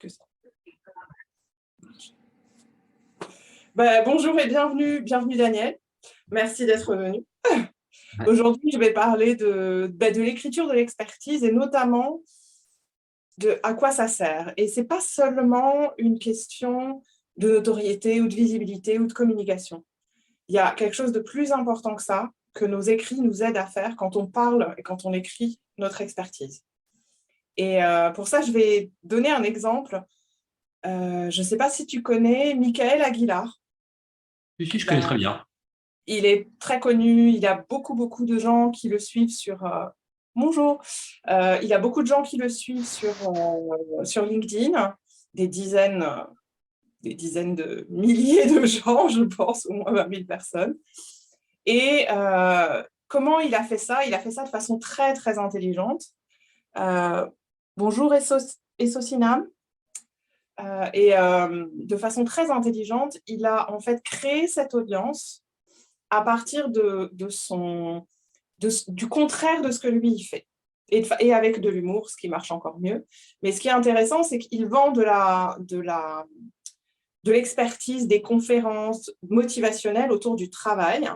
que ça. Bonjour et bienvenue Daniel. Merci d'être venu. Ouais. Aujourd'hui, je vais parler de l'écriture de l'expertise et notamment de à quoi ça sert. Et ce n'est pas seulement une question de notoriété ou de visibilité ou de communication. Il y a quelque chose de plus important que ça, que nos écrits nous aident à faire quand on parle et quand on écrit notre expertise. Et pour ça, je vais donner un exemple. Je ne sais pas si tu connais Michael Aguilar. Si, je connais très bien. Il est très connu, il a beaucoup de gens qui le suivent sur... bonjour. Il y a beaucoup de gens qui le suivent sur LinkedIn, des dizaines de milliers de gens, je pense, au moins 20 000 personnes. Et comment il a fait ça? Il a fait ça de façon très intelligente. Bonjour Essocinam. De façon très intelligente, il a en fait créé cette audience à partir du contraire de ce que lui il fait. Et avec de l'humour, ce qui marche encore mieux. Mais ce qui est intéressant, c'est qu'il vend de l'expertise, des conférences motivationnelles autour du travail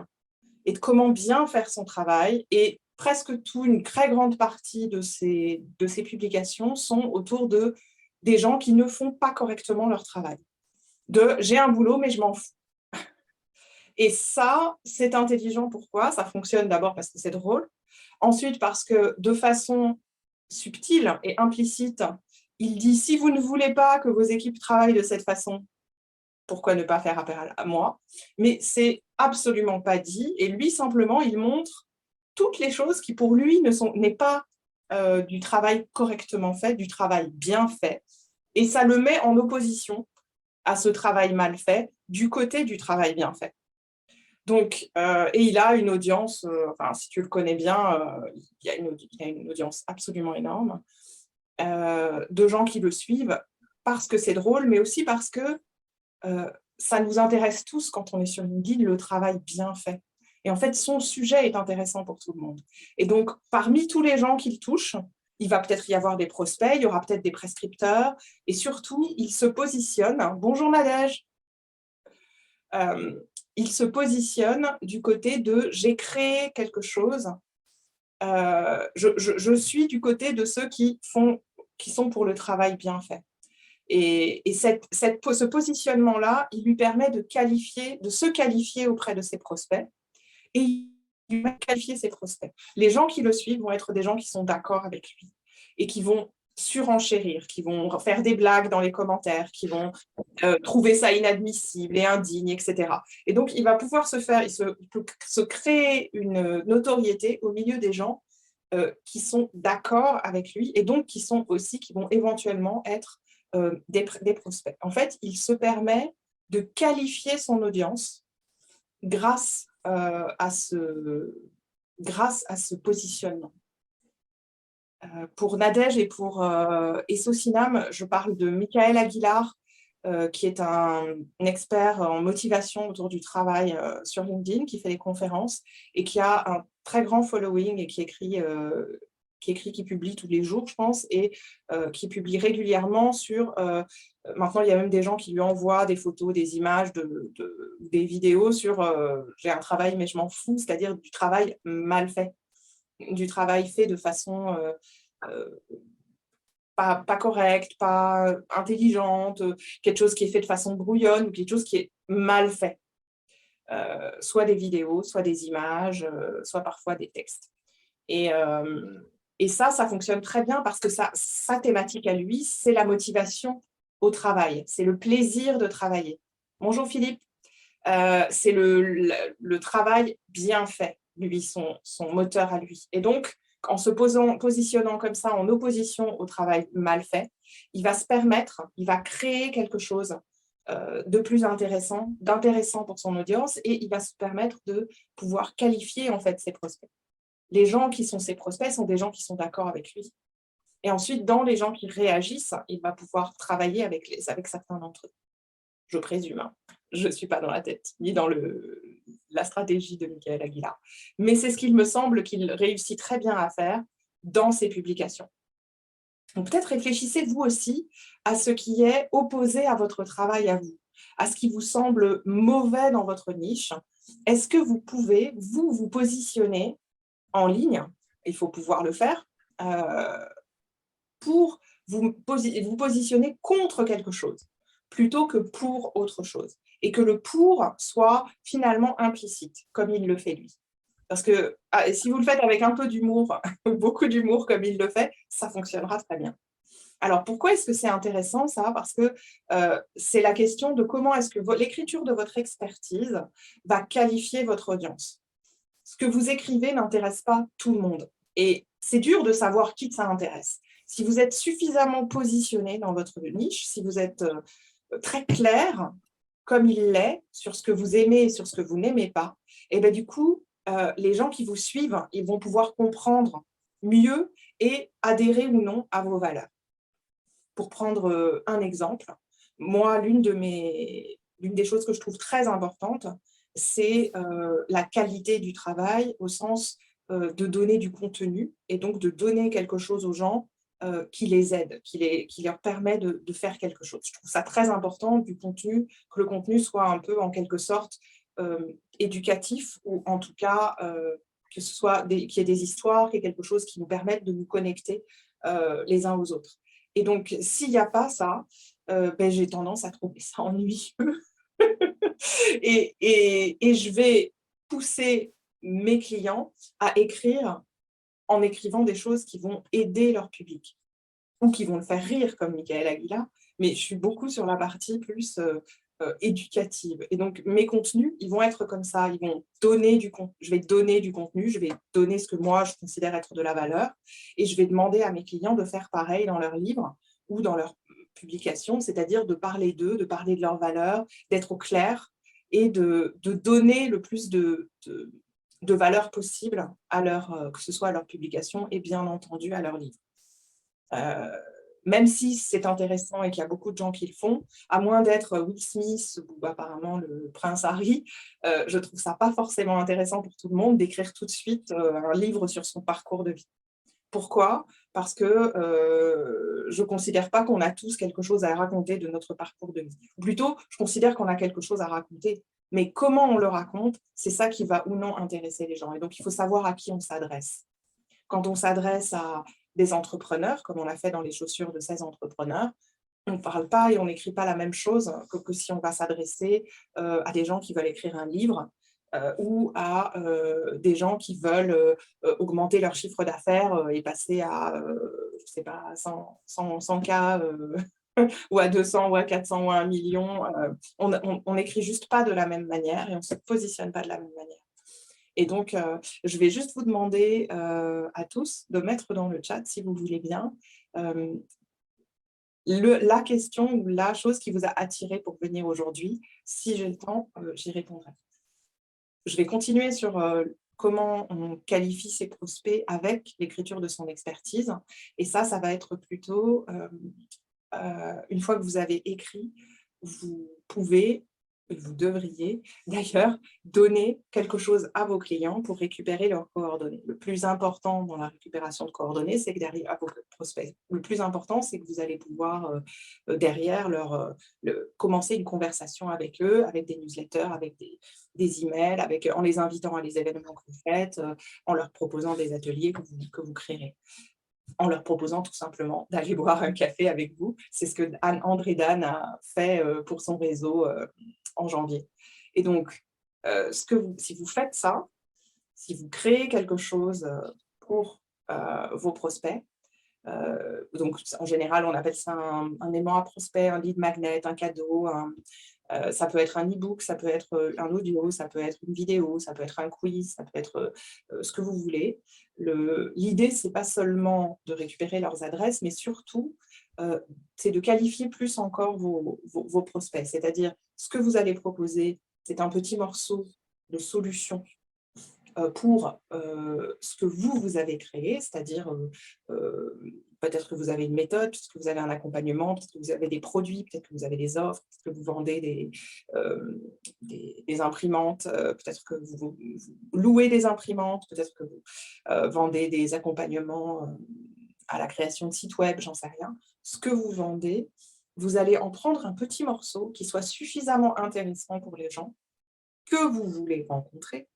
et de comment bien faire son travail. Et presque une très grande partie de ces publications sont autour des gens qui ne font pas correctement leur travail. J'ai un boulot, mais je m'en fous. Et ça, c'est intelligent. Pourquoi? Ça fonctionne d'abord parce que c'est drôle. Ensuite, parce que de façon subtile et implicite, il dit, si vous ne voulez pas que vos équipes travaillent de cette façon, pourquoi ne pas faire appel à moi? Mais c'est absolument pas dit. Et lui, simplement, il montre toutes les choses qui, pour lui, n'est pas du travail correctement fait, du travail bien fait. Et ça le met en opposition à ce travail mal fait, du côté du travail bien fait. Donc, et il a une audience, si tu le connais bien, il y a une audience absolument énorme de gens qui le suivent parce que c'est drôle, mais aussi parce que ça nous intéresse tous quand on est sur LinkedIn, le travail bien fait. Et en fait, son sujet est intéressant pour tout le monde. Et donc, parmi tous les gens qu'il touche, il va peut-être y avoir des prospects, il y aura peut-être des prescripteurs, et surtout, il se positionne. Bonjour Nadège. Il se positionne du côté de « j'ai créé quelque chose ». Je suis du côté de ceux qui sont pour le travail bien fait. Et ce positionnement-là, il lui permet de se qualifier auprès de ses prospects et il va qualifier ses prospects. Les gens qui le suivent vont être des gens qui sont d'accord avec lui et qui vont surenchérir, qui vont faire des blagues dans les commentaires, qui vont trouver ça inadmissible et indigne, etc. Et donc, il va pouvoir il peut se créer une notoriété au milieu des gens qui sont d'accord avec lui et donc qui vont éventuellement être des prospects. En fait, il se permet de qualifier son audience grâce à ce positionnement. Pour Nadège et pour Essocinam, je parle de Michael Aguilar, qui est un expert en motivation autour du travail sur LinkedIn, qui fait des conférences et qui a un très grand following et qui publie tous les jours, je pense, et qui publie régulièrement maintenant, il y a même des gens qui lui envoient des photos, des images, des vidéos sur j'ai un travail, mais je m'en fous, c'est-à-dire du travail mal fait, du travail fait de façon pas correcte, pas intelligente, quelque chose qui est fait de façon brouillonne ou quelque chose qui est mal fait. Soit des vidéos, soit des images, soit parfois des textes. Et ça fonctionne très bien parce que sa thématique à lui, c'est la motivation au travail, c'est le plaisir de travailler. Bonjour Philippe. C'est le travail bien fait, lui, son moteur à lui. Et donc, en se positionnant comme ça en opposition au travail mal fait, il va créer quelque chose de plus d'intéressant pour son audience et il va se permettre de pouvoir qualifier en fait ses prospects. Les gens qui sont ses prospects sont des gens qui sont d'accord avec lui. Et ensuite, dans les gens qui réagissent, il va pouvoir travailler avec certains d'entre eux. Je présume. Hein. Je ne suis pas dans la tête, ni dans la stratégie de Michael Aguilar. Mais c'est ce qu'il me semble qu'il réussit très bien à faire dans ses publications. Donc peut-être réfléchissez vous aussi à ce qui est opposé à votre travail à vous, à ce qui vous semble mauvais dans votre niche. Est-ce que vous pouvez, vous positionner en ligne, il faut pouvoir le faire, pour vous positionner contre quelque chose, plutôt que pour autre chose. Et que le pour soit finalement implicite, comme il le fait lui. Parce que si vous le faites avec un peu d'humour, beaucoup d'humour comme il le fait, ça fonctionnera très bien. Alors, pourquoi est-ce que c'est intéressant ça? Parce que c'est la question de comment est-ce que l'écriture de votre expertise va qualifier votre audience. Ce que vous écrivez n'intéresse pas tout le monde. Et c'est dur de savoir qui ça intéresse. Si vous êtes suffisamment positionné dans votre niche, si vous êtes très clair, comme il l'est, sur ce que vous aimez et sur ce que vous n'aimez pas, et bien du coup, les gens qui vous suivent, ils vont pouvoir comprendre mieux et adhérer ou non à vos valeurs. Pour prendre un exemple, moi, l'une des choses que je trouve très importante, c'est la qualité du travail au sens de donner du contenu et donc de donner quelque chose aux gens qui les aide, qui leur permet de faire quelque chose. Je trouve ça très important du contenu, que le contenu soit un peu en quelque sorte éducatif ou en tout cas que ce soit qu'il y ait des histoires, qu'il y ait quelque chose qui nous permette de nous connecter les uns aux autres. Et donc, s'il n'y a pas ça, ben, j'ai tendance à trouver ça ennuyeux. Et je vais pousser mes clients à écrire en écrivant des choses qui vont aider leur public ou qui vont le faire rire, comme Michael Aguilar, mais je suis beaucoup sur la partie plus éducative. Et donc, mes contenus, ils vont être comme ça, ils vont donner du contenu, je vais donner du contenu, je vais donner ce que moi, je considère être de la valeur, et je vais demander à mes clients de faire pareil dans leurs livres ou dans leurs publications, c'est-à-dire de parler d'eux, de parler de leurs valeurs, d'être au clair et de donner le plus de valeur possible à leur, que ce soit à leur publication et bien entendu à leur livre. Même si c'est intéressant et qu'il y a beaucoup de gens qui le font, à moins d'être Will Smith ou apparemment le prince Harry, je trouve ça pas forcément intéressant pour tout le monde d'écrire tout de suite un livre sur son parcours de vie. Pourquoi? Parce que je ne considère pas qu'on a tous quelque chose à raconter de notre parcours de vie. Ou plutôt, je considère qu'on a quelque chose à raconter. Mais comment on le raconte, c'est ça qui va ou non intéresser les gens. Et donc, il faut savoir à qui on s'adresse. Quand on s'adresse à des entrepreneurs, comme on l'a fait dans les chaussures de 16 entrepreneurs, on ne parle pas et on n'écrit pas la même chose que si on va s'adresser à des gens qui veulent écrire un livre ou à des gens qui veulent augmenter leur chiffre d'affaires et passer à, je sais pas, 100 K ou à 200 ou à 400 ou à 1 million. On n'écrit juste pas de la même manière et on ne se positionne pas de la même manière. Et donc, je vais juste vous demander à tous de mettre dans le chat, si vous voulez bien, la question ou la chose qui vous a attiré pour venir aujourd'hui. Si j'ai le temps, j'y répondrai. Je vais continuer sur comment on qualifie ses prospects avec l'écriture de son expertise. Et ça va être plutôt, une fois que vous avez écrit, vous pouvez, vous devriez d'ailleurs donner quelque chose à vos clients pour récupérer leurs coordonnées. Le plus important dans la récupération de coordonnées, c'est que derrière à vos prospects, le plus important, c'est que vous allez pouvoir derrière commencer une conversation avec eux, avec des newsletters, avec des emails, en les invitant à les événements que vous faites, en leur proposant des ateliers que vous créerez, en leur proposant tout simplement d'aller boire un café avec vous. C'est ce que André Dan a fait pour son réseau en janvier. Et donc, si vous faites ça, si vous créez quelque chose pour vos prospects, donc en général, on appelle ça un aimant à prospect, un lead magnet, un cadeau, ça peut être un e-book, ça peut être un audio, ça peut être une vidéo, ça peut être un quiz, ça peut être ce que vous voulez. L'idée, ce n'est pas seulement de récupérer leurs adresses, mais surtout, c'est de qualifier plus encore vos prospects. C'est-à-dire, ce que vous allez proposer, c'est un petit morceau de solution pour ce que vous avez créé, c'est-à-dire peut-être que vous avez une méthode, peut-être que vous avez un accompagnement, peut-être que vous avez des produits, peut-être que vous avez des offres, peut-être que vous vendez des imprimantes, peut-être que vous louez des imprimantes, peut-être que vous vendez des accompagnements à la création de sites web, j'en sais rien, ce que vous vendez, vous allez en prendre un petit morceau qui soit suffisamment intéressant pour les gens que vous voulez rencontrer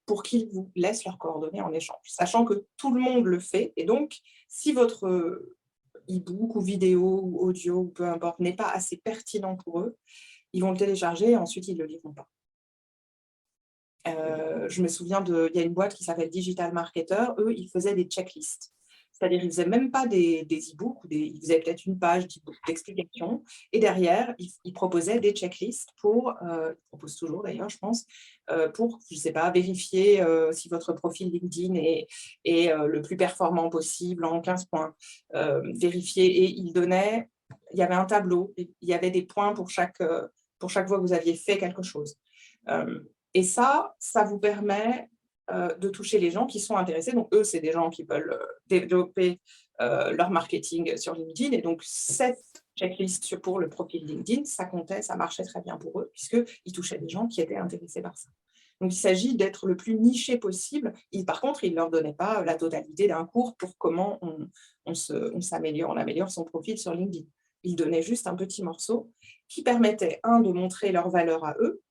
pour qu'ils vous laissent leurs coordonnées en échange, sachant que tout le monde le fait. Et donc, si votre e-book ou vidéo ou audio, ou peu importe, n'est pas assez pertinent pour eux, ils vont le télécharger et ensuite ils ne le liront pas. Je me souviens, il y a une boîte qui s'appelle Digital Marketer, eux, ils faisaient des checklists. C'est-à-dire, ils ne faisaient même pas des e-books, ils faisaient peut-être une page d'explication, et derrière, ils proposaient des checklists ils proposent toujours d'ailleurs, je pense, pour, je ne sais pas, vérifier si votre profil LinkedIn est le plus performant possible en 15 points. Vérifier, et il y avait un tableau, il y avait des points pour chaque fois que vous aviez fait quelque chose. Et ça vous permet de toucher les gens qui sont intéressés. Donc, eux, c'est des gens qui veulent développer leur marketing sur LinkedIn. Et donc, cette checklist pour le profil LinkedIn, ça comptait, ça marchait très bien pour eux, puisqu'ils touchaient des gens qui étaient intéressés par ça. Donc, il s'agit d'être le plus niché possible. Par contre, il ne leur donnait pas la totalité d'un cours pour comment on s'améliore, on améliore son profil sur LinkedIn. Il donnait juste un petit morceau qui permettait, de montrer leur valeur à eux,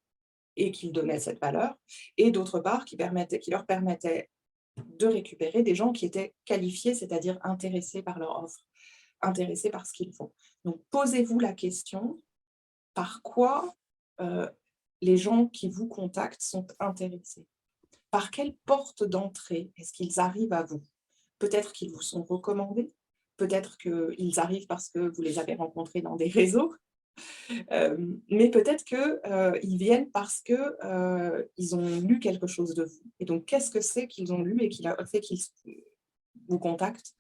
et qu'ils donnaient cette valeur, et d'autre part, qui leur permettait de récupérer des gens qui étaient qualifiés, c'est-à-dire intéressés par leur offre, intéressés par ce qu'ils font. Donc, posez-vous la question, par quoi les gens qui vous contactent sont intéressés? Par quelle porte d'entrée est-ce qu'ils arrivent à vous? Peut-être qu'ils vous sont recommandés, peut-être qu'ils arrivent parce que vous les avez rencontrés dans des réseaux, mais peut-être qu'ils viennent parce qu'ils ont lu quelque chose de vous. Et donc, qu'est-ce que c'est qu'ils ont lu et qui a fait qu'ils vous contactent?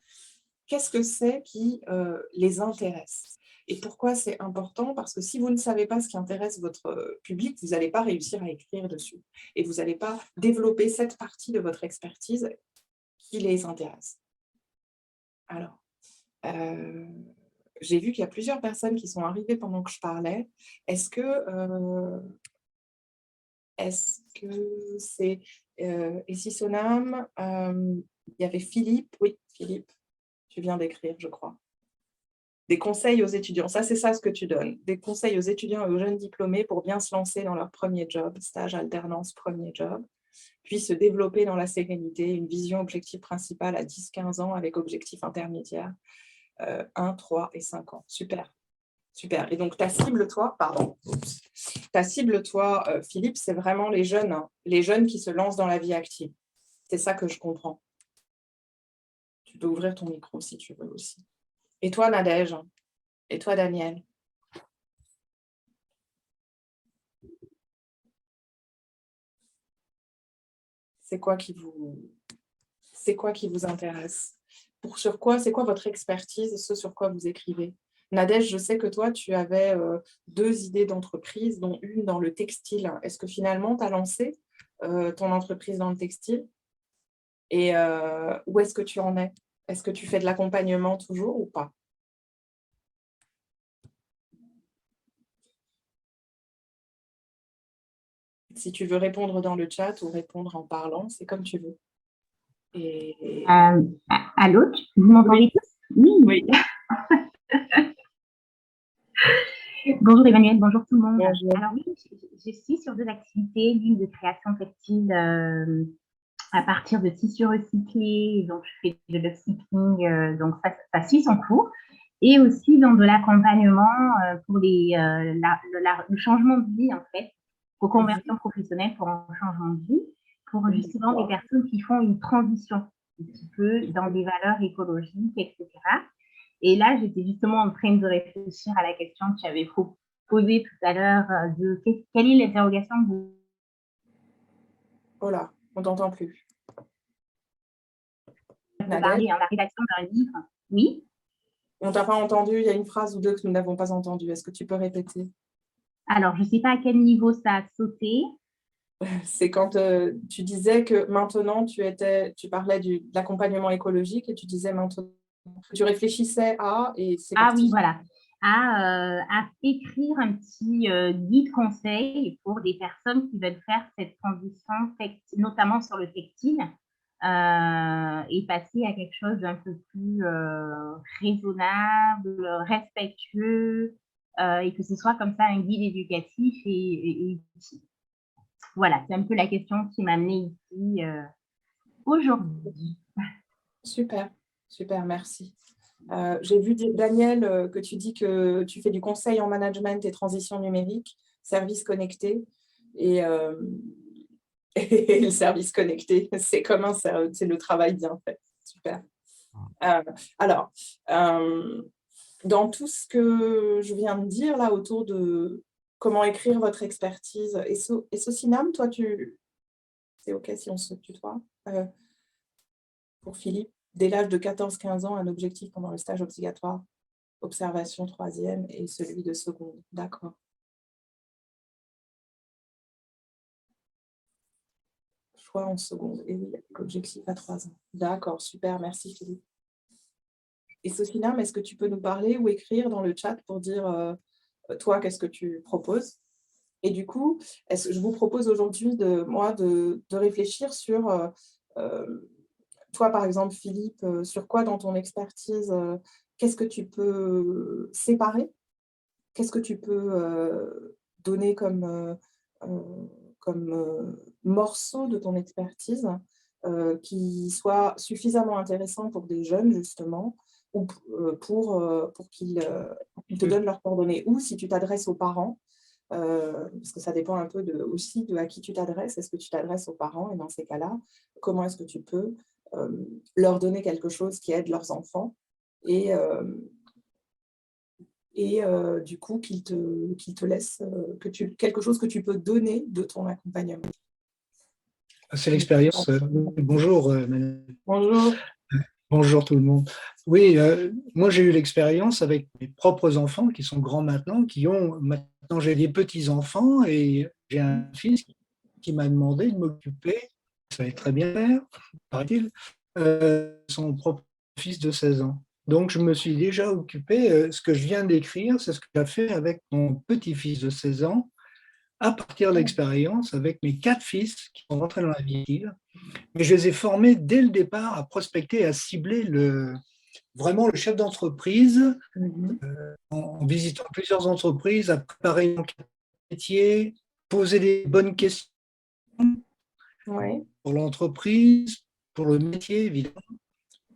Qu'est-ce que c'est qui les intéresse? Et pourquoi c'est important? Parce que si vous ne savez pas ce qui intéresse votre public, vous n'allez pas réussir à écrire dessus. Et vous n'allez pas développer cette partie de votre expertise qui les intéresse. Alors, j'ai vu qu'il y a plusieurs personnes qui sont arrivées pendant que je parlais. Est-ce que c'est ici Sonam, il y avait Philippe. Oui, Philippe, tu viens d'écrire, je crois. Des conseils aux étudiants. Ça, c'est ça ce que tu donnes. Des conseils aux étudiants et aux jeunes diplômés pour bien se lancer dans leur premier job, stage, alternance, premier job, puis se développer dans la sérénité, une vision objectif principal à 10-15 ans avec objectif intermédiaire 1, 3 et 5 ans. Super. Super. Et donc, ta cible, toi, Philippe, c'est vraiment les jeunes, hein, les jeunes qui se lancent dans la vie active. C'est ça que je comprends. Tu peux ouvrir ton micro si tu veux aussi. Et toi, Nadège? Et toi, Daniel? C'est quoi qui vous intéresse? C'est quoi votre expertise, ce sur quoi vous écrivez? Nadège, je sais que toi, tu avais 2 idées d'entreprise, dont une dans le textile. Est-ce que finalement, tu as lancé ton entreprise dans le textile? Et où est-ce que tu en es? Est-ce que tu fais de l'accompagnement toujours ou pas? Si tu veux répondre dans le chat ou répondre en parlant, c'est comme tu veux. Allô, vous m'entendez tous? Oui. Bonjour Emmanuel, bonjour tout le monde. Bonjour. Alors oui, je suis sur 2 activités, l'une de création textile à partir de tissus recyclés, donc je fais de l'upcycling, donc ça suit son cours, et aussi dans de l'accompagnement pour le changement de vie en fait, reconversion professionnelle pour un changement de vie, pour justement des personnes qui font une transition un petit peu dans des valeurs écologiques, etc. Et là, j'étais justement en train de réfléchir à la question que tu avais posée tout à l'heure de quelle est l'interrogation que vous... Oh là, on t'entend plus. Parler en la rédaction d'un livre. Oui. On t'a pas entendu, il y a une phrase ou deux que nous n'avons pas entendues. Est-ce que tu peux répéter? Alors, je ne sais pas à quel niveau ça a sauté. C'est quand tu disais que maintenant, tu parlais de l'accompagnement écologique et tu disais maintenant, tu réfléchissais à... Et c'est parti. Oui, voilà. À écrire un petit guide conseil pour des personnes qui veulent faire cette transition, notamment sur le textile, et passer à quelque chose d'un peu plus raisonnable, respectueux, et que ce soit comme ça un guide éducatif et utile. Voilà, c'est un peu la question qui m'a amenée ici aujourd'hui. Super, super, merci. J'ai vu, Daniel, que tu dis que tu fais du conseil en management et transition numérique, service connecté. Et, et le service connecté, c'est c'est le travail bien fait. Super. Alors, dans tout ce que je viens de dire là autour de comment écrire votre expertise, et Socinam, toi, c'est OK si on se tutoie, pour Philippe, dès l'âge de 14-15 ans, un objectif pendant le stage obligatoire, observation troisième et celui de seconde. D'accord. Choix en seconde. Et oui, l'objectif à 3 ans. D'accord, super, merci Philippe. Et Socinam, est-ce que tu peux nous parler ou écrire dans le chat pour dire, toi, qu'est-ce que tu proposes? Et du coup, je vous propose aujourd'hui de réfléchir sur, toi, par exemple, Philippe, sur quoi dans ton expertise, qu'est-ce que tu peux séparer? Qu'est-ce que tu peux donner comme morceau de ton expertise qui soit suffisamment intéressant pour des jeunes, justement, ou pour qu'ils te donnent leurs coordonnées. Ou si tu t'adresses aux parents, parce que ça dépend un peu aussi de à qui tu t'adresses. Est-ce que tu t'adresses aux parents? Et dans ces cas-là, comment est-ce que tu peux leur donner quelque chose qui aide leurs enfants et, du coup, qu'ils te laissent quelque chose que tu peux donner de ton accompagnement. C'est l'expérience. Bonjour, Manu. Bonjour. Bonjour tout le monde. Oui, moi j'ai eu l'expérience avec mes propres enfants qui sont grands maintenant, maintenant j'ai des petits-enfants et j'ai un fils qui m'a demandé de m'occuper, ça va très bien faire, paraît-il, son propre fils de 16 ans. Donc je me suis déjà occupé, ce que je viens d'écrire, c'est ce que j'ai fait avec mon petit-fils de 16 ans, à partir de l'expérience avec mes 4 fils qui sont rentrés dans la vie active. Mais je les ai formés dès le départ à prospecter, à cibler vraiment le chef d'entreprise, en visitant plusieurs entreprises, à préparer une enquête de métier, poser les bonnes questions Ouais. pour l'entreprise, pour le métier évidemment,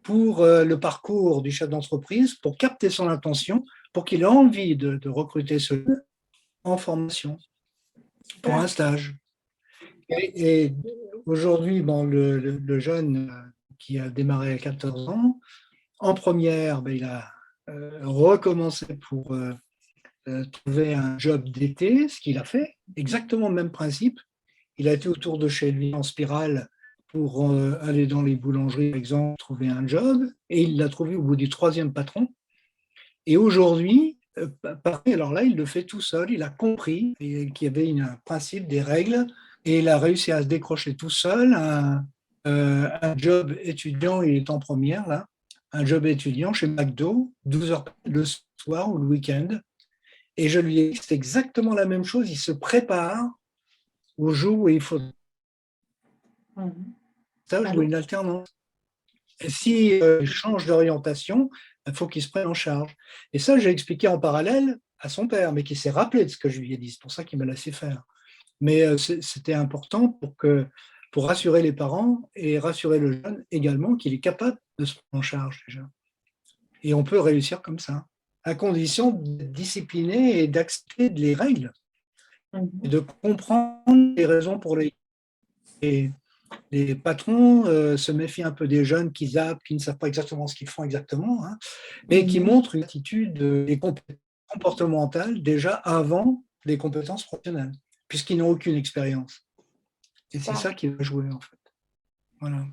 pour le parcours du chef d'entreprise, pour capter son attention, pour qu'il ait envie de recruter ce en formation pour un stage. Et aujourd'hui, le jeune qui a démarré à 14 ans, en première, il a recommencé pour trouver un job d'été, ce qu'il a fait, exactement le même principe. Il a été autour de chez lui en spirale pour aller dans les boulangeries, par exemple, trouver un job, et il l'a trouvé au bout du 3e patron. Et aujourd'hui, pareil, alors là, il le fait tout seul, il a compris qu'il y avait un principe, des règles, et il a réussi à se décrocher tout seul un job étudiant, il est en première là, un job étudiant chez McDo, 12 heures le soir ou le week-end. Et je lui ai dit, c'est exactement la même chose, il se prépare au jour où il faut un stage ou une alternance. Et s'il change d'orientation, il faut qu'il se prenne en charge. Et ça, j'ai expliqué en parallèle à son père, mais qui s'est rappelé de ce que je lui ai dit. C'est pour ça qu'il m'a laissé faire. Mais c'était important pour rassurer les parents et rassurer le jeune également qu'il est capable de se prendre en charge déjà. Et on peut réussir comme ça, à condition d'être discipliné et d'accepter les règles, et de comprendre les raisons pour lesquelles les patrons se méfient un peu des jeunes qui zappent, qui ne savent pas exactement ce qu'ils font exactement, hein, mais qui montrent une attitude comportementale déjà avant les compétences professionnelles, puisqu'ils n'ont aucune expérience. Et c'est ça qui va jouer, en fait. Voilà.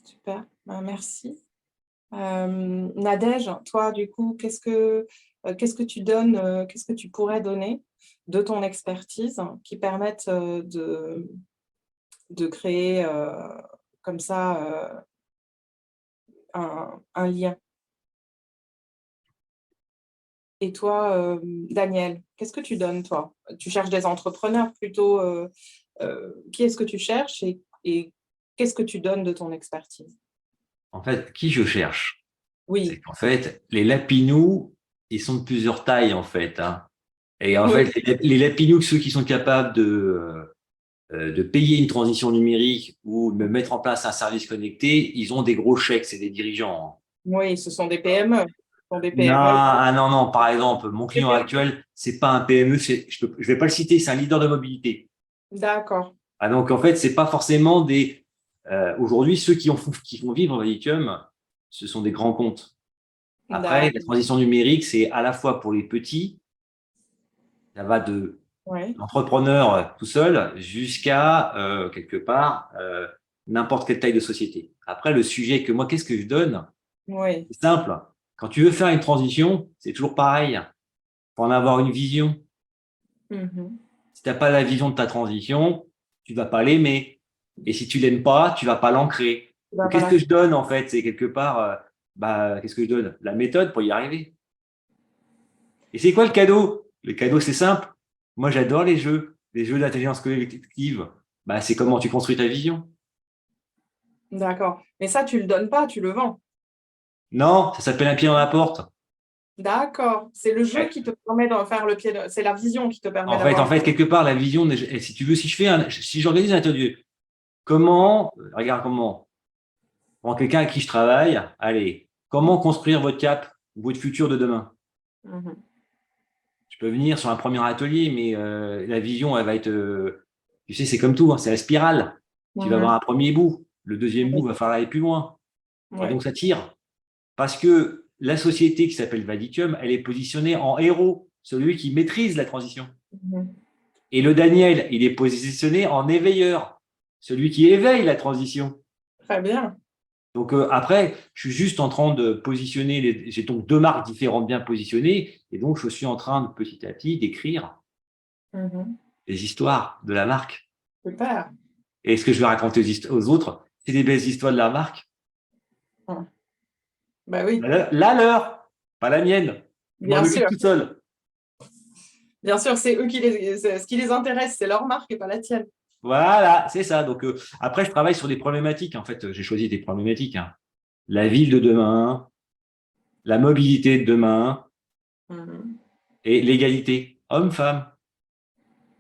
Super, merci. Nadège, toi, du coup, qu'est-ce que tu donnes, qu'est-ce que tu pourrais donner de ton expertise qui permette de créer comme ça un lien? Et toi, Daniel, qu'est-ce que tu donnes, toi? Tu cherches des entrepreneurs plutôt. Qui est-ce que tu cherches et Qu'est-ce que tu donnes de ton expertise? En fait, qui je cherche? C'est Oui, qu'en fait, les lapinous, ils sont de plusieurs tailles, en fait, hein. Et en oui, fait, les lapinous, ceux qui sont capables de payer une transition numérique ou de mettre en place un service connecté, ils ont des gros chèques, c'est des dirigeants, hein. oui, ce sont des PME. Ce sont des Non, PME. ah non, non. Par exemple, mon Des client PME. actuel, c'est pas un PME, je vais pas le citer, c'est un leader de mobilité. D'accord, Ah, donc, en fait, c'est pas forcément des. Aujourd'hui, ceux qui font vivre Lithium, ce sont des grands comptes. Après, la d'accord, transition numérique, c'est à la fois pour les petits, ça va de oui, l'entrepreneur tout seul jusqu'à quelque part n'importe quelle taille de société. Après, le sujet que moi, qu'est-ce que je donne? oui, C'est simple. Quand tu veux faire une transition, c'est toujours pareil. Faut en avoir une vision. mhm. Si tu n'as pas la vision de ta transition, tu vas pas l'aimer. Et si tu l'aimes pas, tu vas pas l'ancrer. Ben Donc, qu'est-ce voilà. que je donne en fait? C'est quelque part, qu'est-ce que je donne? La méthode pour y arriver. Et c'est quoi le cadeau? Le cadeau, c'est simple. Moi, j'adore les jeux d'intelligence collective. Bah, c'est comment tu construis ta vision. D'accord. Mais ça, tu le donnes pas, tu le vends. Non, ça s'appelle un pied dans la porte. D'accord. C'est le jeu qui te permet de faire le pied. C'est la vision qui te permet En d'avoir le fait, pied. quelque part, la vision, si tu veux, si j'organise un atelier, comment, regarde comment, pour quelqu'un à qui je travaille, allez, comment construire votre cap, votre futur de demain? Mhm. Je peux venir sur un premier atelier, mais la vision, elle va être, tu sais, c'est comme tout, hein, c'est la spirale. Tu vas avoir Mhm. un premier bout, le deuxième bout Oui, va falloir aller plus loin. Et oui. donc, ça tire. Parce que la société qui s'appelle Vaditium, elle est positionnée en héros, celui qui maîtrise la transition. Mhm. Et le Daniel, il est positionné en éveilleur, celui qui éveille la transition. Très bien. Donc après, je suis juste en train de positionner, j'ai donc deux marques différentes bien positionnées, et donc je suis en train de petit à petit d'écrire Mhm. les histoires de la marque. Super. Et ce que je vais raconter aux autres, c'est des belles histoires de la marque. Mhm. Ben oui, La leur, pas la mienne. Je m'en bien occupe sûr. tout seul. Bien sûr, c'est eux ce qui les intéresse, c'est leur marque et pas la tienne. Voilà, c'est ça. Donc après, je travaille sur des problématiques. En fait, j'ai choisi des problématiques, hein. La ville de demain, la mobilité de demain Mhm. et l'égalité homme-femme.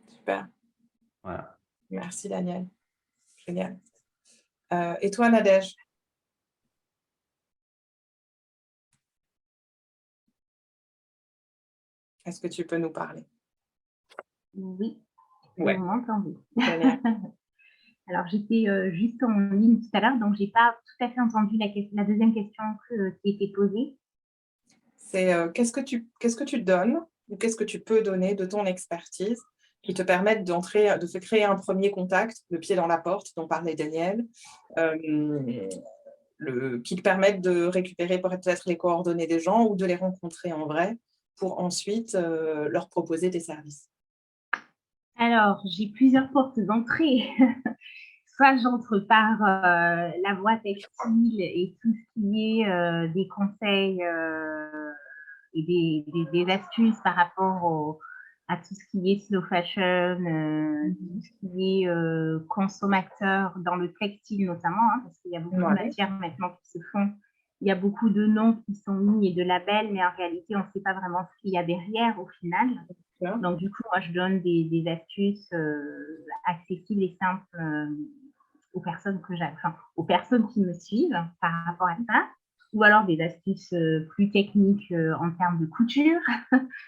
Super. Voilà. Merci, Daniel. Génial. Et toi, Nadège? Est-ce que tu peux nous parler? Oui, vous Ouais, m'entendez. génial. Alors, j'étais juste en ligne tout à l'heure, donc je n'ai pas tout à fait entendu la deuxième question qui était posée. C'est qu'est-ce que tu donnes ou qu'est-ce que tu peux donner de ton expertise qui te permettent de se créer un premier contact, le pied dans la porte dont parlait Daniel, qui te permettent de récupérer peut-être les coordonnées des gens ou de les rencontrer en vrai pour ensuite leur proposer des services. Alors, j'ai plusieurs portes d'entrée. Soit j'entre par la voie textile et tout ce qui est des conseils et des astuces par rapport à tout ce qui est slow fashion, tout ce qui est consommateur dans le textile notamment, hein, parce qu'il y a beaucoup de Ouais, matières maintenant qui se font. Il y a beaucoup de noms qui sont mis et de labels, mais en réalité, on ne sait pas vraiment ce qu'il y a derrière au final. bien. Donc, du coup, moi, je donne des astuces accessibles et simples aux personnes aux personnes qui me suivent par rapport à ça, ou alors des astuces plus techniques en termes de couture.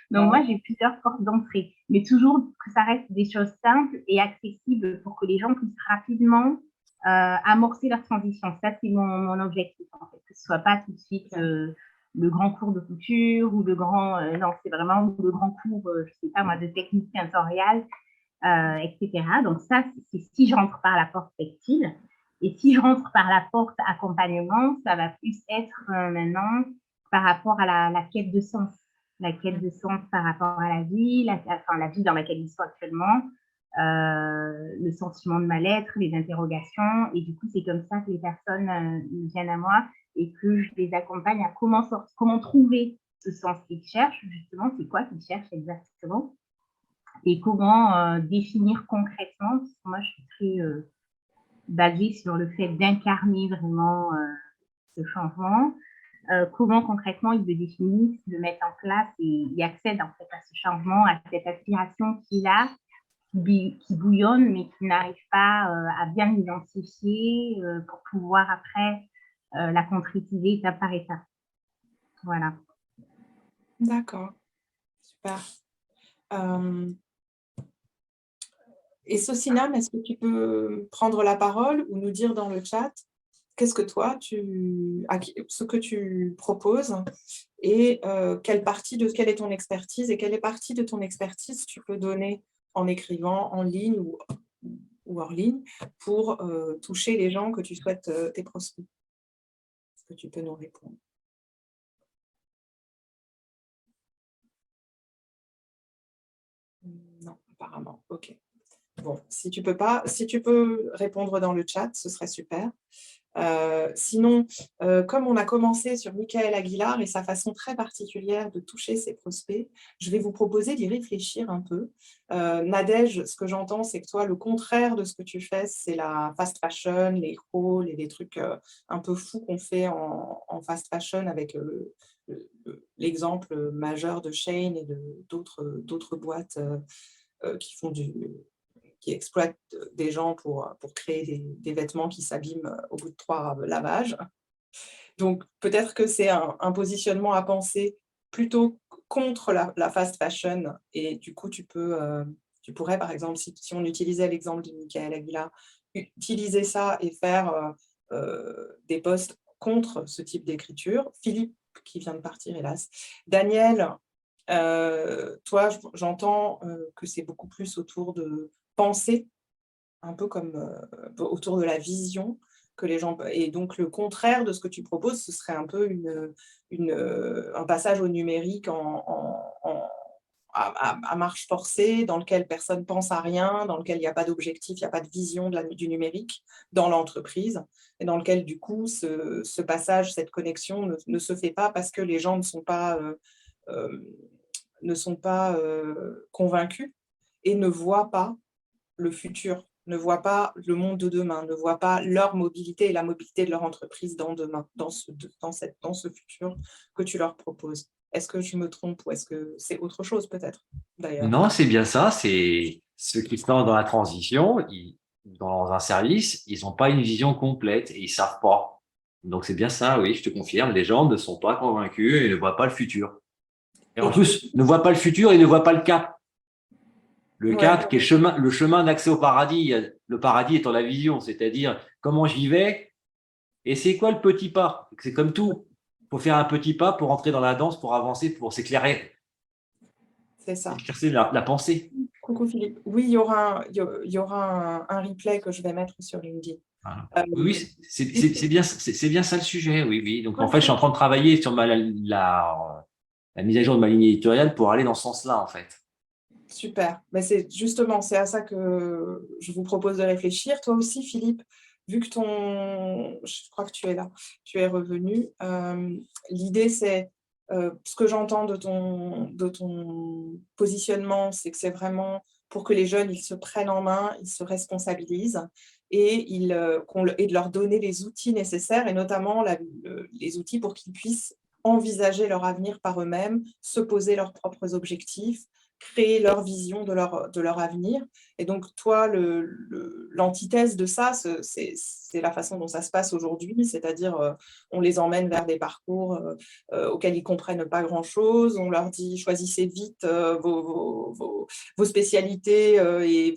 Donc, moi, j'ai plusieurs portes d'entrée, mais toujours que ça reste des choses simples et accessibles pour que les gens puissent rapidement amorcer leur transition. Ça, c'est mon objectif, en fait, que ce soit pas tout de suite le grand cours de couture ou le grand, non, c'est vraiment le grand cours, je sais pas moi, de technique sensoriale, etc. Donc ça, c'est si je rentre par la porte textile. Et si je rentre par la porte accompagnement, ça va plus être maintenant par rapport à la quête de sens. La quête de sens par rapport à la vie, la vie dans laquelle ils sont actuellement, le sentiment de mal-être, les interrogations. Et du coup, c'est comme ça que les personnes viennent à moi et que je les accompagne à comment trouver ce sens qu'ils cherchent, justement, c'est quoi qu'ils cherchent exactement, et comment définir concrètement, parce que moi je suis très basé sur le fait d'incarner vraiment ce changement. Comment concrètement ils le définissent, le mettent en place et ils accèdent en fait à ce changement, à cette aspiration qu'il a, qui bouillonne, mais qui n'arrive pas à bien l'identifier pour pouvoir après la concrétiser étape par étape. Voilà. D'accord, super. Et Socinam, est-ce que tu peux prendre la parole ou nous dire dans le chat qu'est-ce que toi, ce que tu proposes et quelle est ton expertise et quelle partie de ton expertise tu peux donner en écrivant en ligne ou hors ligne pour toucher les gens que tu souhaites tes prospects. Est-ce que tu peux nous répondre? Non, apparemment. OK. Bon, si tu peux répondre dans le chat, ce serait super. Sinon, comme on a commencé sur Michael Aguilar et sa façon très particulière de toucher ses prospects, je vais vous proposer d'y réfléchir un peu. Nadège, ce que j'entends, c'est que toi, le contraire de ce que tu fais, c'est la fast fashion, les hauls et les trucs un peu fous qu'on fait en fast fashion avec l'exemple majeur de Shein et d'autres boîtes qui exploitent des gens pour créer des vêtements qui s'abîment au bout de 3 lavages. Donc, peut-être que c'est un positionnement à penser plutôt contre la fast fashion. Et du coup, tu pourrais, par exemple, si on utilisait l'exemple de Michael Aguilar, utiliser ça et faire des posts contre ce type d'écriture. Philippe, qui vient de partir, hélas. Daniel, toi, j'entends que c'est beaucoup plus autour de penser, un peu comme autour de la vision que les gens... Et donc, le contraire de ce que tu proposes, ce serait un peu un passage au numérique à marche forcée, dans lequel personne pense à rien, dans lequel il n'y a pas d'objectif, il n'y a pas de vision du numérique dans l'entreprise, et dans lequel, du coup, ce passage, cette connexion ne se fait pas parce que les gens ne sont pas convaincus et ne voient pas le futur, ne voient pas le monde de demain, ne voient pas leur mobilité et la mobilité de leur entreprise dans demain, dans ce futur que tu leur proposes. Est-ce que je me trompe ou est-ce que c'est autre chose peut-être d'ailleurs? Non, c'est bien ça. C'est ceux qui sont dans la transition, dans un service, ils n'ont pas une vision complète et ils savent pas. Donc c'est bien ça, oui, je te confirme. Les gens ne sont pas convaincus et ne voient pas le futur. Et en plus, ne voient pas le futur et ne voient pas le cap. Le cap qui est le chemin d'accès au paradis. Le paradis étant la vision, c'est-à-dire comment j'y vais et c'est quoi le petit pas. C'est comme tout. Il faut faire un petit pas pour entrer dans la danse, pour avancer, pour s'éclairer. C'est ça. Éclaircir la pensée. Coucou Philippe. Oui, il y aura un replay que je vais mettre sur LinkedIn. Voilà. Oui, c'est bien ça le sujet. Oui, oui. Donc en fait, je suis en train de travailler sur la mise à jour de ma ligne éditoriale pour aller dans ce sens-là, en fait. Super. Mais c'est à ça que je vous propose de réfléchir. Toi aussi, Philippe, vu que je crois que tu es là, tu es revenu. L'idée, c'est ce que j'entends de ton positionnement, c'est que c'est vraiment pour que les jeunes, ils se prennent en main, ils se responsabilisent et de leur donner les outils nécessaires et notamment les outils pour qu'ils puissent envisager leur avenir par eux-mêmes, se poser leurs propres objectifs, créer leur vision de leur avenir. Et donc, toi, l'antithèse de ça, c'est la façon dont ça se passe aujourd'hui, c'est-à-dire on les emmène vers des parcours auxquels ils ne comprennent pas grand-chose, on leur dit choisissez vite vos spécialités et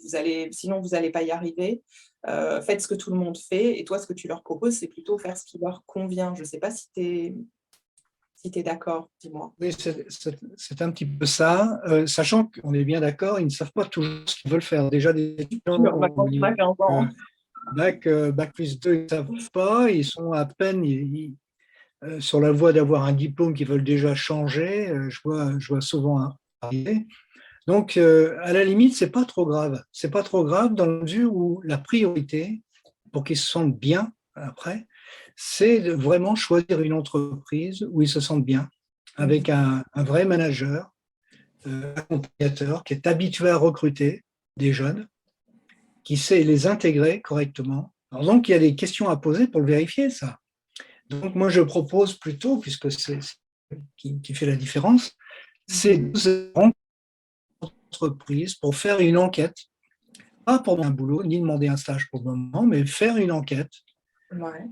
sinon vous n'allez pas y arriver. Faites ce que tout le monde fait, et toi, ce que tu leur proposes, c'est plutôt faire ce qui leur convient. Je ne sais pas si tu es d'accord, dis-moi. Oui, c'est un petit peu ça, sachant qu'on est bien d'accord, ils ne savent pas toujours ce qu'ils veulent faire. Déjà, des étudiants bac plus 2, ils ne savent pas, ils sont à peine sur la voie d'avoir un diplôme qu'ils veulent déjà changer. Je vois souvent arriver. Donc, à la limite, c'est pas trop grave. C'est pas trop grave dans la mesure où la priorité, pour qu'ils se sentent bien après, c'est de vraiment choisir une entreprise où ils se sentent bien, avec un vrai manager, accompagnateur, qui est habitué à recruter des jeunes, qui sait les intégrer correctement, Alors donc, il y a des questions à poser pour le vérifier, ça. Donc, moi, je propose plutôt, puisque c'est qui fait la différence, c'est de rencontrer l'entreprise pour faire une enquête, pas pour un boulot, ni demander un stage pour le moment, mais faire une enquête Ouais.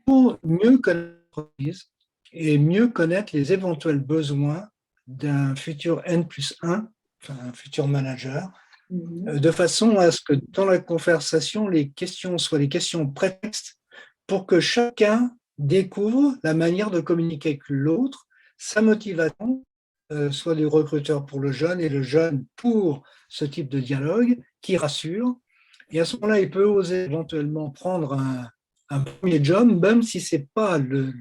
pour mieux connaître l'entreprise et mieux connaître les éventuels besoins d'un futur N+1, enfin un futur manager, de façon à ce que dans la conversation, les questions soient des questions prétextes pour que chacun découvre la manière de communiquer avec l'autre, sa motivation, soit du recruteur pour le jeune et le jeune pour ce type de dialogue qui rassure. Et à ce moment-là, il peut oser éventuellement prendre un premier job, même si ce n'est pas le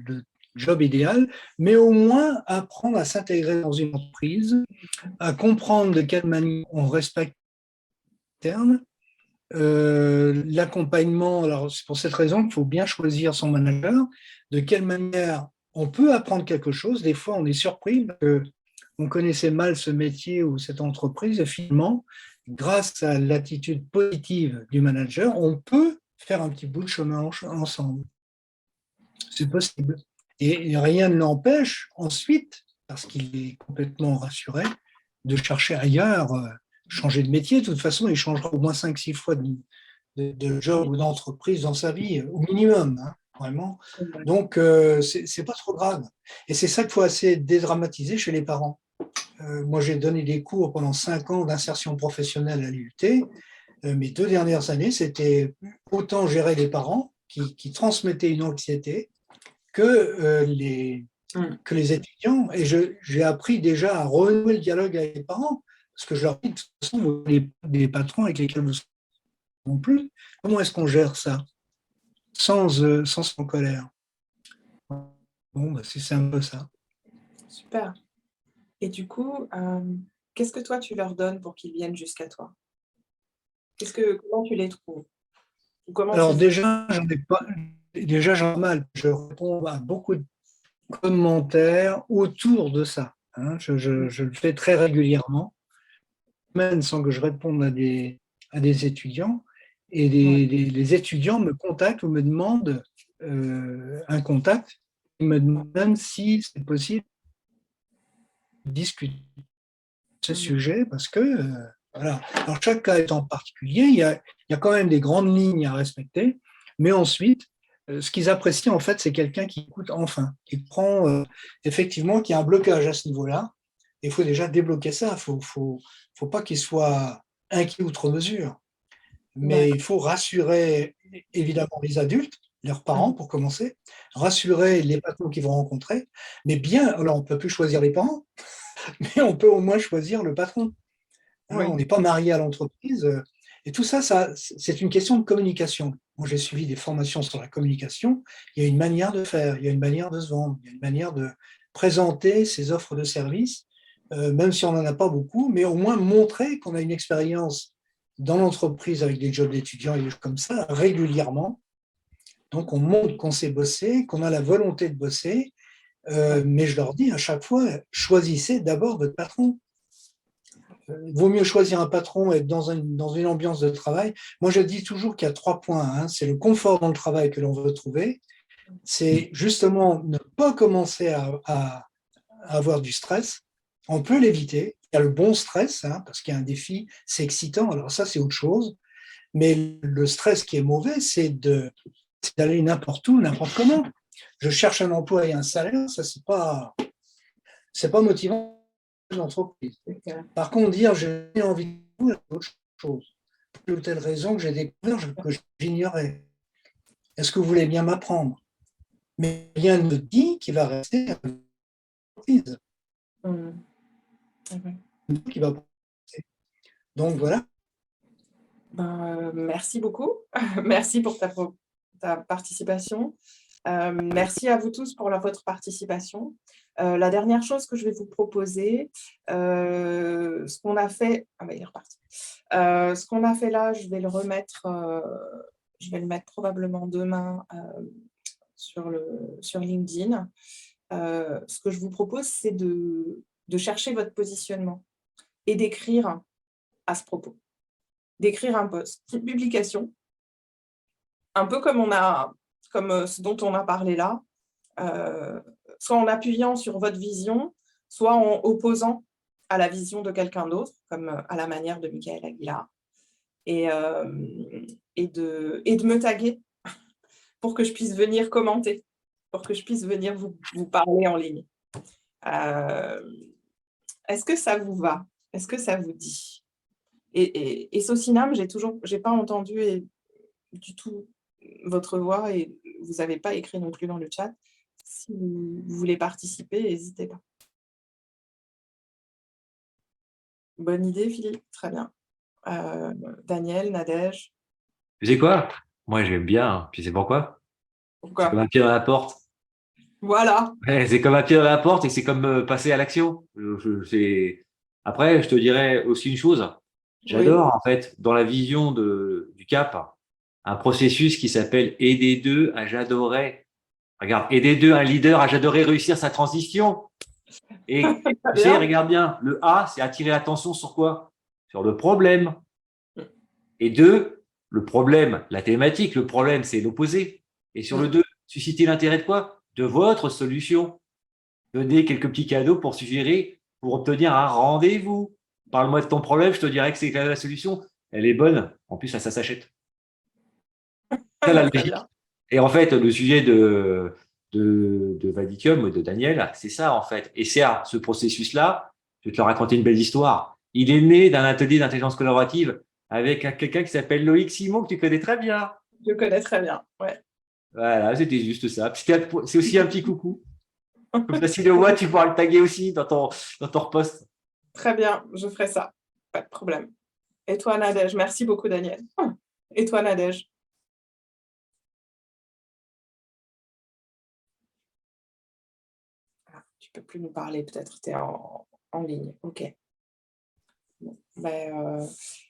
job idéal, mais au moins apprendre à s'intégrer dans une entreprise, à comprendre de quelle manière on respecte l'accompagnement. Alors, c'est pour cette raison qu'il faut bien choisir son manager, de quelle manière on peut apprendre quelque chose. Des fois, on est surpris qu'on connaissait mal ce métier ou cette entreprise, et finalement, grâce à l'attitude positive du manager, on peut faire un petit bout de chemin ensemble. C'est possible. Et rien ne l'empêche ensuite, parce qu'il est complètement rassuré, de chercher ailleurs, changer de métier. De toute façon, il changera au moins 5-6 fois de job ou d'entreprise dans sa vie, au minimum, hein, vraiment. Donc, c'est pas trop grave. Et c'est ça qu'il faut assez dédramatiser chez les parents. Moi, j'ai donné des cours pendant 5 ans d'insertion professionnelle à l'IUT. Mes 2 dernières années, c'était autant gérer les parents qui transmettaient une anxiété que les étudiants. Et j'ai appris déjà à renouer le dialogue avec les parents, parce que je leur dis, de toute façon, vous n'avez pas des patrons avec lesquels vous non plus. Comment est-ce qu'on gère ça sans être en colère? Bon, bah, c'est un peu ça. Super. Et du coup, qu'est-ce que toi, tu leur donnes pour qu'ils viennent jusqu'à toi? Comment tu les trouves? Ou comment Alors tu... déjà, j'en ai mal. Je réponds à beaucoup de commentaires autour de ça, hein. Je le fais très régulièrement, même sans que je réponde à des étudiants. Et Ouais. les étudiants me contactent ou me demandent un contact. Ils me demandent si c'est possible de discuter de ce sujet parce que, voilà. Alors, chaque cas étant particulier, il y a quand même des grandes lignes à respecter. Mais ensuite, ce qu'ils apprécient, en fait, c'est quelqu'un qui écoute enfin, qui prend effectivement, qui a un blocage à ce niveau-là. Il faut déjà débloquer ça. Faut pas qu'il soit inquiet outre mesure. Mais il D'accord. faut rassurer évidemment les adultes, leurs parents pour commencer, rassurer les patrons qu'ils vont rencontrer, mais bien, alors on ne peut plus choisir les parents, mais on peut au moins choisir le patron. Hein, on Oui. n'est pas marié à l'entreprise. Et tout ça, c'est une question de communication. Moi, j'ai suivi des formations sur la communication. Il y a une manière de faire, il y a une manière de se vendre, il y a une manière de présenter ses offres de services, même si on n'en a pas beaucoup, mais au moins montrer qu'on a une expérience dans l'entreprise avec des jobs d'étudiants et des choses comme ça régulièrement. Donc, on montre qu'on sait bosser, qu'on a la volonté de bosser, mais je leur dis à chaque fois, choisissez d'abord votre patron. Il vaut mieux choisir un patron et être dans une ambiance de travail. Moi, je dis toujours qu'il y a 3 points, hein. C'est le confort dans le travail que l'on veut trouver. C'est justement ne pas commencer à avoir du stress. On peut l'éviter. Il y a le bon stress, hein, parce qu'il y a un défi, c'est excitant. Alors ça, c'est autre chose. Mais le stress qui est mauvais, c'est d'aller n'importe où, n'importe comment. Je cherche un emploi et un salaire, ça, c'est pas motivant pour l'entreprise. Par contre, dire j'ai envie de vous, c'est autre chose. Pour telle ou telle raison que j'ai découvert que j'ignorais. Est-ce que vous voulez bien m'apprendre? Mais rien ne me dit qu'il va rester à l'entreprise. Qui va... Donc voilà. Merci beaucoup. Merci pour ta participation. Merci à vous tous pour votre participation. La dernière chose que je vais vous proposer, ce qu'on a fait, il est reparti. Ce qu'on a fait là, je vais le mettre probablement demain sur LinkedIn. Ce que je vous propose, c'est de chercher votre positionnement et d'écrire à ce propos. D'écrire un post, une publication un peu comme ce dont on a parlé là, soit en appuyant sur votre vision, soit en opposant à la vision de quelqu'un d'autre, comme à la manière de Michael Aguilar, et de me taguer pour que je puisse venir commenter, pour que je puisse venir vous parler en ligne. Est-ce que ça vous va? Est-ce que ça vous dit? Et Socinam, j'ai pas entendu du tout votre voix et vous n'avez pas écrit non plus dans le chat. Si vous voulez participer, n'hésitez pas. Bonne idée, Philippe. Très bien. Daniel, Nadège. Tu sais quoi? Moi, j'aime bien. Hein. Tu sais pourquoi? C'est Pourquoi? comme un pied dans la porte. Voilà. Ouais, c'est comme un pied dans la porte et c'est comme passer à l'action. Après, je te dirais aussi une chose. J'adore, en fait, dans la vision du CAP, un processus qui s'appelle aider deux à j'adorais. Regarde, aider deux un leader à j'adorais réussir sa transition. Et tu sais, regarde bien, le A, c'est attirer l'attention sur quoi? Sur le problème. Et 2, le problème, la thématique, le problème, c'est l'opposé. Et sur le 2, susciter l'intérêt de quoi? De votre solution. Donner quelques petits cadeaux pour suggérer, pour obtenir un rendez-vous. Parle-moi de ton problème, je te dirais que c'est la solution. Elle est bonne. En plus, ça s'achète. C'est la logique. Et en fait, le sujet de Vadicum ou de Daniel, c'est ça, en fait. Et c'est à ce processus-là, je vais te raconter une belle histoire. Il est né d'un atelier d'intelligence collaborative avec quelqu'un qui s'appelle Loïc Simon, que tu connais très bien. Je connais très bien, ouais. Voilà, c'était juste ça. C'est aussi un petit coucou. Comme ça, si le voit, tu pourras le taguer aussi dans ton repost. Très bien, je ferai ça. Pas de problème. Et toi, Nadège? Merci beaucoup, Daniel. Et toi, Nadège? Tu ne peux plus nous parler, peut-être. Tu es en ligne. OK. Bon,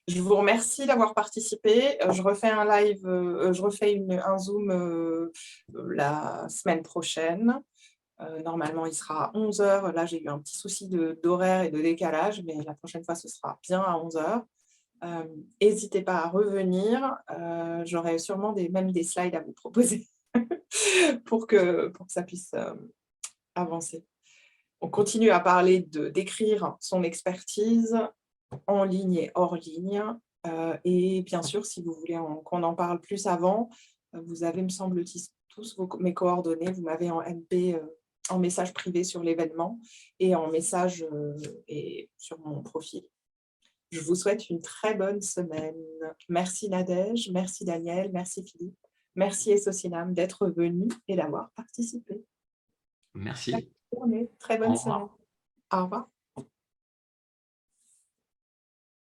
je vous remercie d'avoir participé. Je refais un live, je refais un Zoom la semaine prochaine. Normalement, il sera à 11h. Là, j'ai eu un petit souci d'horaire et de décalage, mais la prochaine fois, ce sera bien à 11h. N'hésitez pas à revenir. J'aurai sûrement même des slides à vous proposer pour que ça puisse avancer. On continue à parler d'écrire son expertise en ligne et hors ligne. Et bien sûr, si vous voulez qu'on en parle plus avant, vous avez, me semble-t-il, tous mes coordonnées. Vous m'avez en MP, en message privé sur l'événement et en message et sur mon profil. Je vous souhaite une très bonne semaine. Merci Nadège, merci Daniel, merci Philippe, merci Socinam d'être venu et d'avoir participé. Merci. Très bonne semaine. Au revoir.